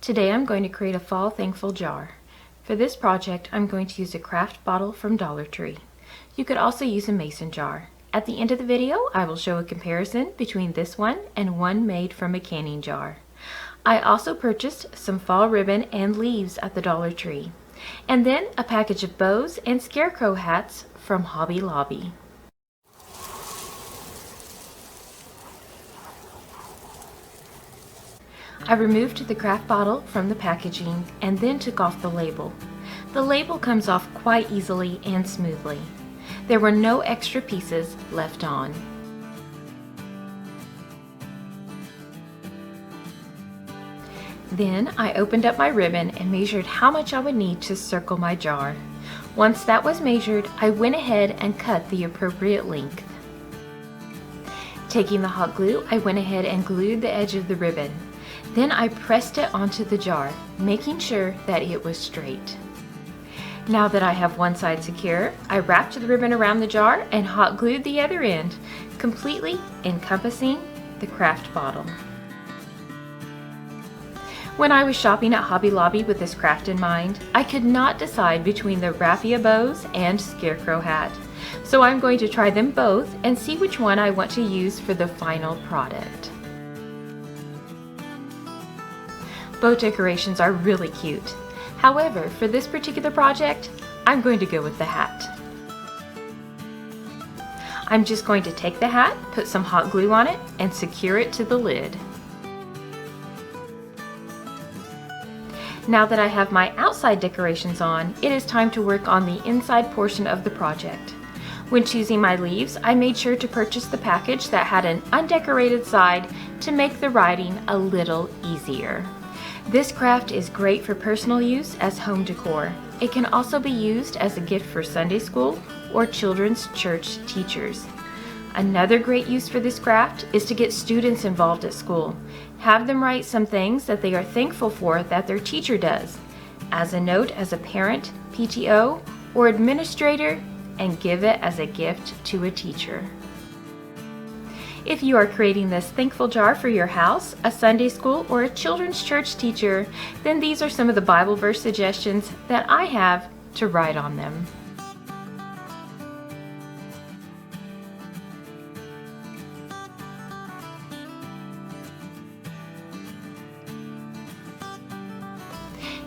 Today I'm going to create a fall thankful jar. For this project I'm going to use a craft bottle from Dollar Tree. You could also use a mason jar. At the end of the video I will show a comparison between this one and one made from a canning jar. I also purchased some fall ribbon and leaves at the Dollar Tree, and then a package of bows and scarecrow hats from Hobby Lobby. I removed the craft bottle from the packaging and then took off the label. The label comes off quite easily and smoothly. There were no extra pieces left on. Then I opened up my ribbon and measured how much I would need to circle my jar. Once that was measured, I went ahead and cut the appropriate length. Taking the hot glue, I went ahead and glued the edge of the ribbon. Then I pressed it onto the jar, making sure that it was straight. Now that I have one side secure, I wrapped the ribbon around the jar and hot glued the other end, completely encompassing the craft bottle. When I was shopping at Hobby Lobby with this craft in mind, I could not decide between the raffia bows and scarecrow hat. So I'm going to try them both and see which one I want to use for the final product. Both decorations are really cute. However, for this particular project, I'm going to go with the hat. I'm just going to take the hat, put some hot glue on it, and secure it to the lid. Now that I have my outside decorations on, it is time to work on the inside portion of the project. When choosing my leaves, I made sure to purchase the package that had an undecorated side to make the writing a little easier. This craft is great for personal use as home decor. It can also be used as a gift for Sunday school or children's church teachers. Another great use for this craft is to get students involved at school. Have them write some things that they are thankful for that their teacher does, as a note as a parent, PTO, or administrator, and give it as a gift to a teacher. If you are creating this thankful jar for your house, a Sunday school, or a children's church teacher, then these are some of the Bible verse suggestions that I have to write on them.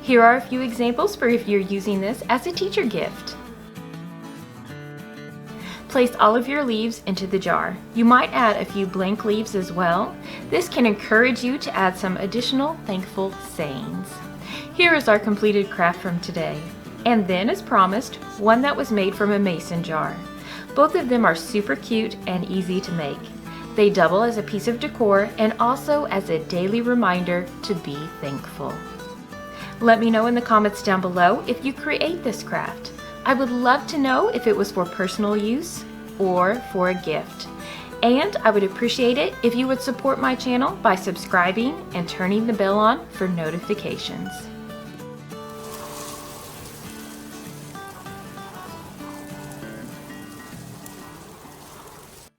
Here are a few examples for if you're using this as a teacher gift. Place all of your leaves into the jar. You might add a few blank leaves as well. This can encourage you to add some additional thankful sayings. Here is our completed craft from today. And then, as promised, one that was made from a mason jar. Both of them are super cute and easy to make. They double as a piece of decor and also as a daily reminder to be thankful. Let me know in the comments down below if you create this craft. I would love to know if it was for personal use or for a gift. And I would appreciate it if you would support my channel by subscribing and turning the bell on for notifications.